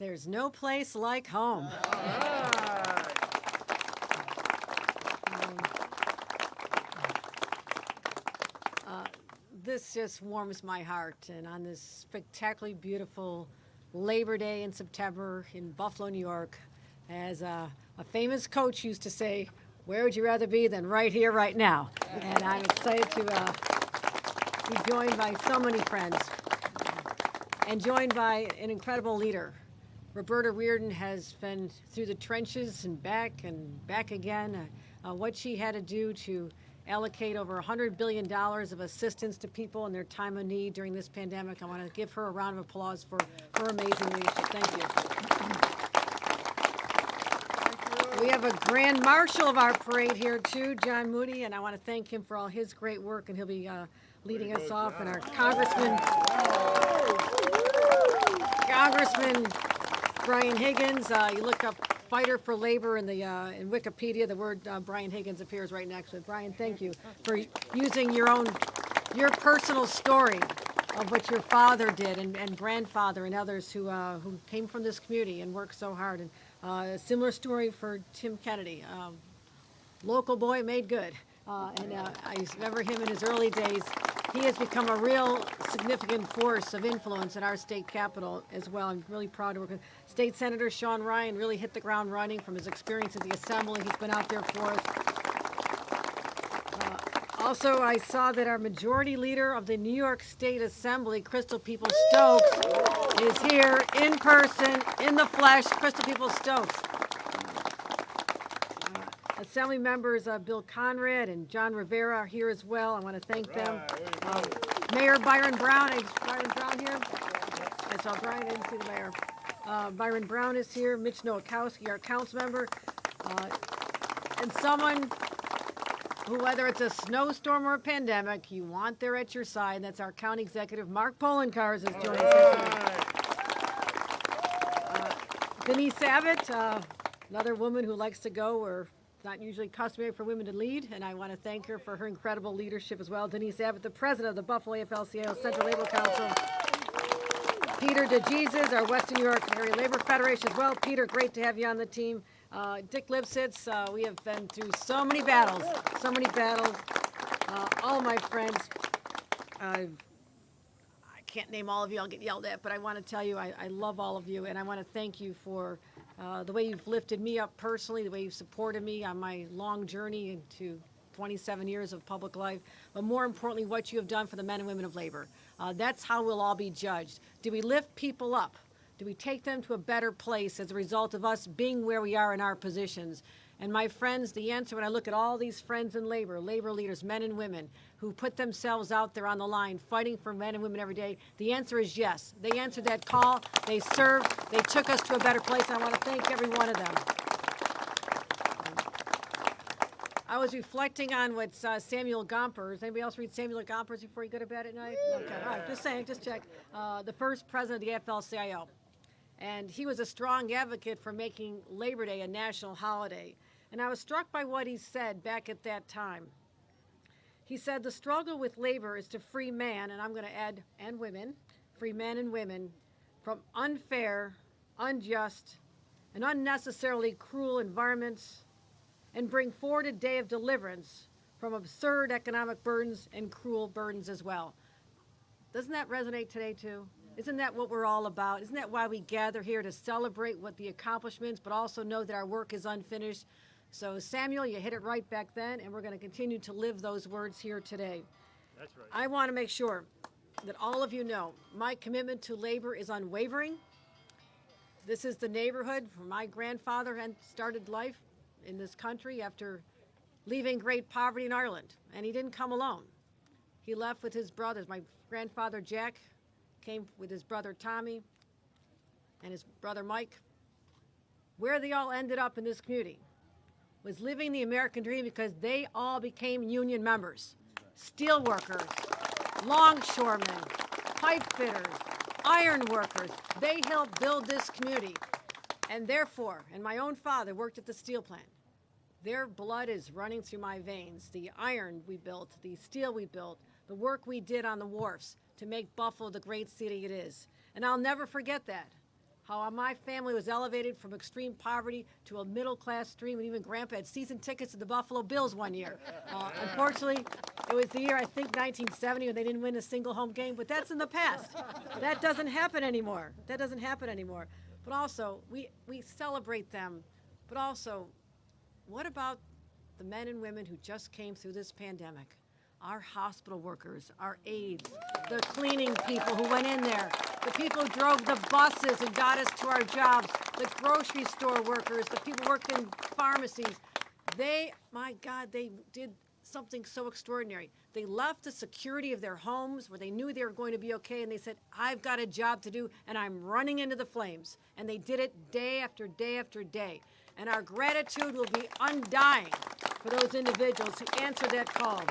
There's no place like home. This just warms my heart. And on this spectacularly beautiful Labor Day in September in Buffalo, New York, as a famous coach used to say, where would you rather be than right here, right now? And I'm excited to be joined by so many friends and joined by an incredible leader. Roberta Reardon has been through the trenches and back again. What she had to do to allocate over $100 billion of assistance to people in their time of need during this pandemic. I want to give her a round of applause for her amazing leadership. Thank you. We have a grand marshal of our parade here too, John Moody, and I want to thank him for all his great work, and he'll be leading us off. And our Congressman Brian Higgins. You look up "fighter for labor" in the in Wikipedia. The word Brian Higgins appears right next to it. Brian, thank you for using your personal story of what your father did and grandfather and others who came from this community and worked so hard. And a similar story for Tim Kennedy, local boy made good. I remember him in his early days. He has become a real significant force of influence in our state capitol as well. I'm really proud to work with State Senator Sean Ryan. Really hit the ground running from his experience at the Assembly. He's been out there for us. Also, I saw that our majority leader of the New York State Assembly, Crystal People-Stokes, is here in person, in the flesh. Crystal People-Stokes. Assembly members Bill Conrad and John Rivera are here as well. I want to thank them. Mayor Byron Brown. Is Byron Brown here? I saw Brian. I didn't see the mayor. Byron Brown is here. Mitch Nowakowski, our council member. And someone who, whether it's a snowstorm or a pandemic, you want there at your side. That's our county executive, Mark Polenkars, is joining us. Denise Abbott, another woman who likes to go where it's not usually customary for women to lead, and I want to thank her for her incredible leadership as well. Denise Abbott, the president of the Buffalo AFL-CIO Central Labor Council. Peter DeJesus, our Western New York Area Labor Federation as well. Peter, great to have you on the team. Dick Lipsitz, we have been through so many battles. All my friends. I can't name all of you, I'll get yelled at, but I want to tell you I love all of you, and I want to thank you for the way you've lifted me up personally, the way you've supported me on my long journey into 27 years of public life, but more importantly, what you have done for the men and women of labor. That's how we'll all be judged. Do we lift people up? Do we take them to a better place as a result of us being where we are in our positions? And my friends, the answer when I look at all these friends in labor leaders, men and women, who put themselves out there on the line, fighting for men and women every day, the answer is yes. They answered that call, they served, they took us to a better place, and I want to thank every one of them. I was reflecting on what Samuel Gompers, anybody else read Samuel Gompers before you go to bed at night? Okay, all right, just saying, just check. The first president of the AFL-CIO. And he was a strong advocate for making Labor Day a national holiday. And I was struck by what he said back at that time. He said, the struggle with labor is to free man, and I'm going to add, and women, free men and women, from unfair, unjust, and unnecessarily cruel environments, and bring forward a day of deliverance from absurd economic burdens and cruel burdens as well. Doesn't that resonate today too? Isn't that what we're all about? Isn't that why we gather here, to celebrate what the accomplishments, but also know that our work is unfinished? So Samuel, you hit it right back then, and we're going to continue to live those words here today. That's right. I want to make sure that all of you know my commitment to labor is unwavering. This is the neighborhood where my grandfather had started life in this country after leaving great poverty in Ireland, and he didn't come alone. He left with his brothers. My grandfather Jack came with his brother Tommy and his brother Mike. Where they all ended up in this community was living the American dream, because they all became union members. Steel workers, longshoremen, pipe fitters, iron workers. They helped build this community. And therefore, and my own father worked at the steel plant. Their blood is running through my veins. The iron we built, the steel we built, the work we did on the wharfs to make Buffalo the great city it is. And I'll never forget that. how my family was elevated from extreme poverty to a middle-class dream, and even Grandpa had season tickets to the Buffalo Bills one year. Unfortunately, it was the year, I think, 1970, when they didn't win a single home game, but that's in the past. That doesn't happen anymore. That doesn't happen anymore. But also, we celebrate them, but also, what about the men and women who just came through this pandemic? Our hospital workers, our aides, the cleaning people who went in there, the people who drove the buses and got us to our jobs, the grocery store workers, the people who worked in pharmacies. They, my God, they did something so extraordinary. They left the security of their homes where they knew they were going to be okay, and they said, I've got a job to do, and I'm running into the flames. And they did it day after day after day. And our gratitude will be undying for those individuals who answered that call.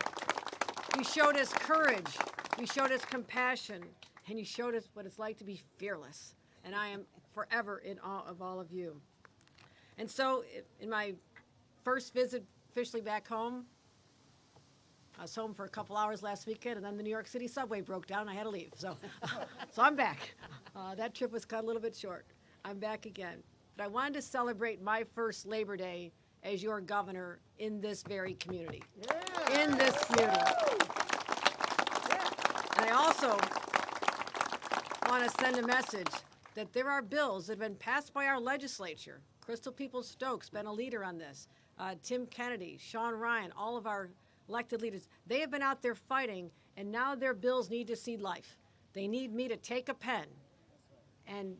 You showed us courage, you showed us compassion, and you showed us what it's like to be fearless. And I am forever in awe of all of you. And so, in my first visit officially back home, I was home for a couple hours last weekend, and then the New York City subway broke down, and I had to leave. So I'm back. That trip was cut a little bit short. I'm back again. But I wanted to celebrate my first Labor Day as your governor in this very community. Yeah. In this community. Yeah. And I also want to send a message that there are bills that have been passed by our legislature. Crystal Peoples-Stokes been a leader on this. Tim Kennedy, Sean Ryan, all of our elected leaders, they have been out there fighting, and now their bills need to see life. They need me to take a pen. And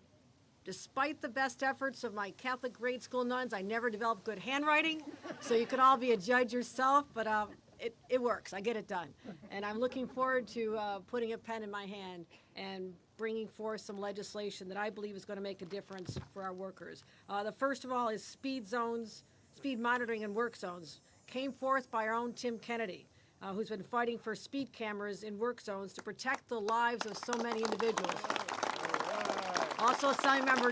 despite the best efforts of my Catholic grade school nuns, I never developed good handwriting, so you can all be a judge yourself, but it works. I get it done. And I'm looking forward to putting a pen in my hand and bringing forth some legislation that I believe is going to make a difference for our workers. The first of all is speed zones, speed monitoring and work zones. Came forth by our own Tim Kennedy, who's been fighting for speed cameras in work zones to protect the lives of so many individuals. Also, Assembly Member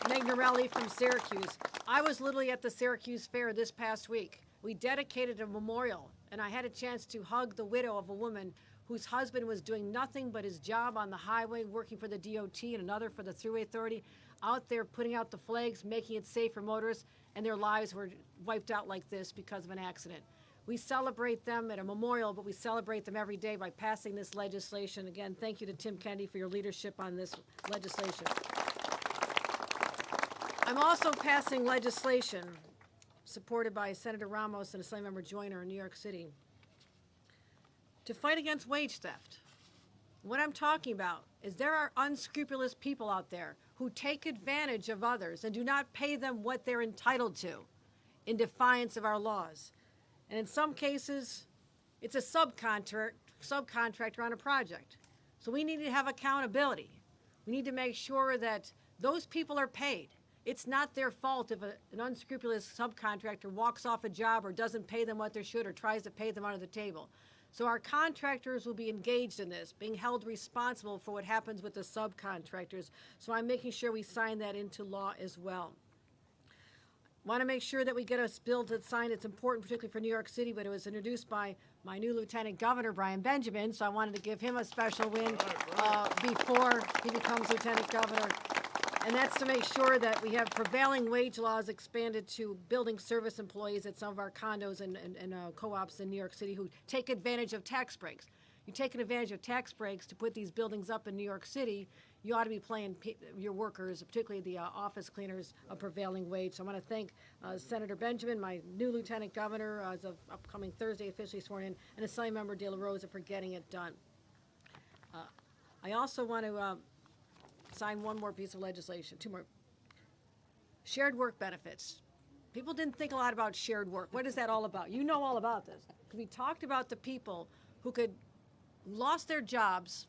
Magnarelli from Syracuse. I was literally at the Syracuse Fair this past week. We dedicated a memorial, and I had a chance to hug the widow of a woman whose husband was doing nothing but his job on the highway, working for the DOT and another for the Thruway Authority, out there putting out the flags, making it safe for motorists, and their lives were wiped out like this because of an accident. We celebrate them at a memorial, but we celebrate them every day by passing this legislation. Again, thank you to Tim Kennedy for your leadership on this legislation. I'm also passing legislation supported by Senator Ramos and Assemblymember Joyner in New York City to fight against wage theft. What I'm talking about is there are unscrupulous people out there who take advantage of others and do not pay them what they're entitled to in defiance of our laws. And in some cases, it's a subcontractor on a project. So we need to have accountability. We need to make sure that those people are paid. It's not their fault if an unscrupulous subcontractor walks off a job or doesn't pay them what they should or tries to pay them under the table. So our contractors will be engaged in this, being held responsible for what happens with the subcontractors. So I'm making sure we sign that into law as well. Want to make sure that we get a bill to sign. It's important, particularly for New York City, but it was introduced by my new Lieutenant Governor, Brian Benjamin, so I wanted to give him a special win before he becomes Lieutenant Governor. And that's to make sure that we have prevailing wage laws expanded to building service employees at some of our condos and co-ops in New York City who take advantage of tax breaks. You're taking advantage of tax breaks to put these buildings up in New York City, you ought to be paying your workers, particularly the office cleaners, a prevailing wage. So I want to thank Senator Benjamin, my new Lieutenant Governor, as of upcoming Thursday, officially sworn in, and Assemblymember De La Rosa for getting it done. I also want to sign one more piece of legislation, two more. Shared work benefits. People didn't think a lot about shared work. What is that all about? You know all about this. We talked about the people who lost their jobs,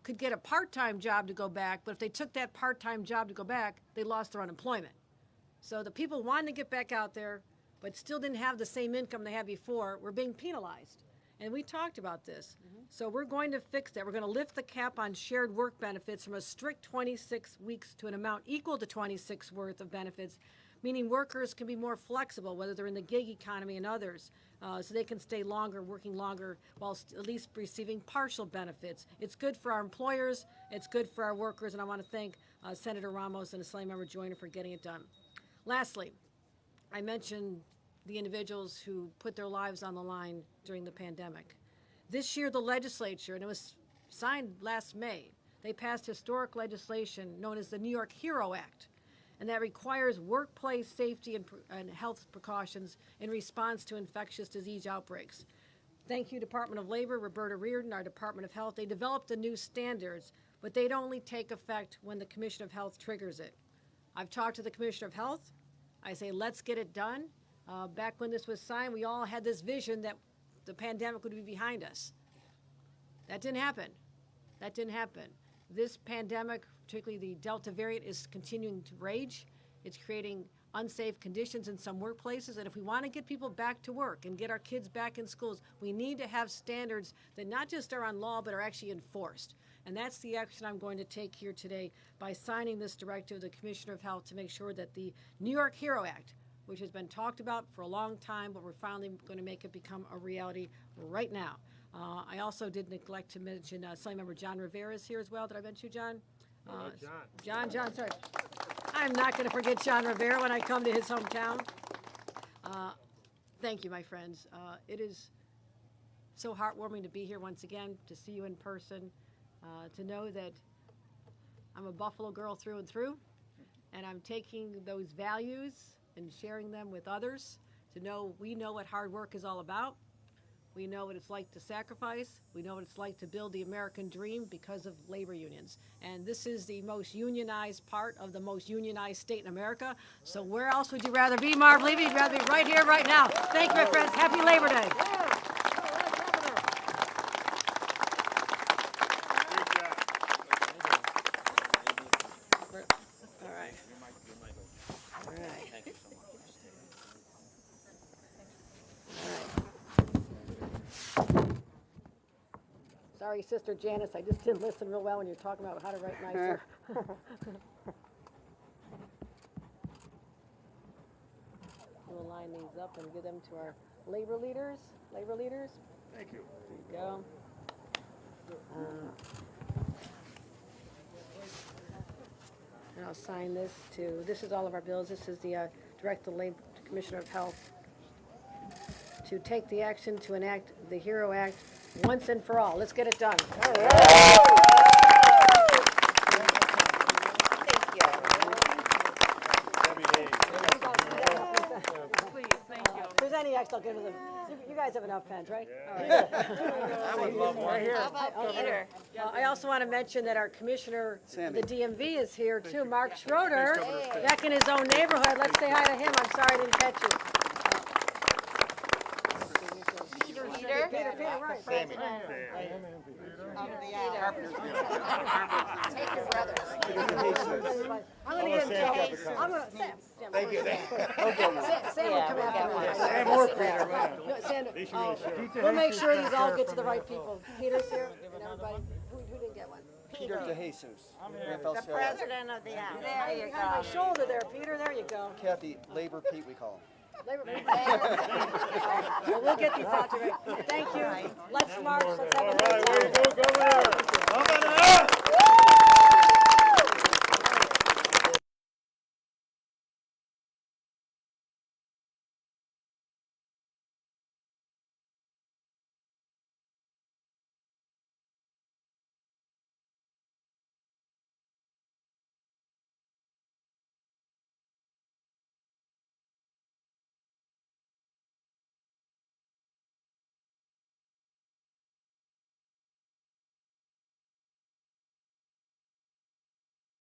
could get a part-time job to go back, but if they took that part-time job to go back, they lost their unemployment. So the people wanting to get back out there, but still didn't have the same income they had before, were being penalized. And we talked about this. So we're going to fix that. We're going to lift the cap on shared work benefits from a strict 26 weeks to an amount equal to 26 worth of benefits, meaning workers can be more flexible, whether they're in the gig economy and others. so they can stay longer, working longer, while at least receiving partial benefits. It's good for our employers, it's good for our workers, and I want to thank Senator Ramos and Assembly Member Joyner for getting it done. Lastly, I mentioned the individuals who put their lives on the line during the pandemic. This year, the legislature, and it was signed last May, they passed historic legislation known as the New York HERO Act, and that requires workplace safety and health precautions in response to infectious disease outbreaks. Thank you, Department of Labor, Roberta Reardon, our Department of Health. They developed the new standards, but they'd only take effect when the Commission of Health triggers it. I've talked to the Commissioner of Health. I say, let's get it done. Back when this was signed, we all had this vision that the pandemic would be behind us. That didn't happen. That didn't happen. This pandemic, particularly the Delta variant, is continuing to rage. It's creating unsafe conditions in some workplaces, and if we want to get people back to work and get our kids back in schools, we need to have standards that not just are on law, but are actually enforced. And that's the action I'm going to take here today by signing this directive of the Commissioner of Health to make sure that the New York HERO Act, which has been talked about for a long time, but we're finally going to make it become a reality right now. I also did neglect to mention Assembly Member John Rivera is here as well. Did I mention you, John? John, sorry. I'm not going to forget John Rivera when I come to his hometown. Thank you, my friends. It is so heartwarming to be here once again, to see you in person, to know that I'm a Buffalo girl through and through, and I'm taking those values and sharing them with others to know we know what hard work is all about. We know what it's like to sacrifice. We know what it's like to build the American dream because of labor unions. And this is the most unionized part of the most unionized state in America. So where else would you rather be, Marv Levy? You'd rather be right here, right now. Thank you, my friends. Happy Labor Day. All right. All right. Sorry, Sister Janice, I just didn't listen real well when you were talking about how to write nicer. We'll line these up and give them to our labor leaders. Labor leaders? Thank you. There you go. And I'll sign this too. This is all of our bills. This is the direct the Labor Commissioner of Health to take the action to enact the HERO Act once and for all. Let's get it done. All right. Please, thank you. If there's any act, I'll give it to them. You guys have enough pens, right? Yeah. I would love one. How about Peter? I also want to mention that our commissioner, the DMV, is here too, Mark Schroeder, back in his own neighborhood. Let's say hi to him. I'm sorry I didn't catch you. Peter, right. Sammy. Take your brother. I'm going to get Sam. Thank you. Sam will come after me. Sam or Peter, man. No, Sam, we'll make sure these all get to the right people. Peter's here, and everybody. Who didn't get one? Peter DeJesus. The president of the House. There you Behind my go. shoulder there, Peter. There you go. Kathy, Labor Pete we call him. Well, we'll get these out to you. Thank you. Let's march. Let's have a All right, way to go, Governor.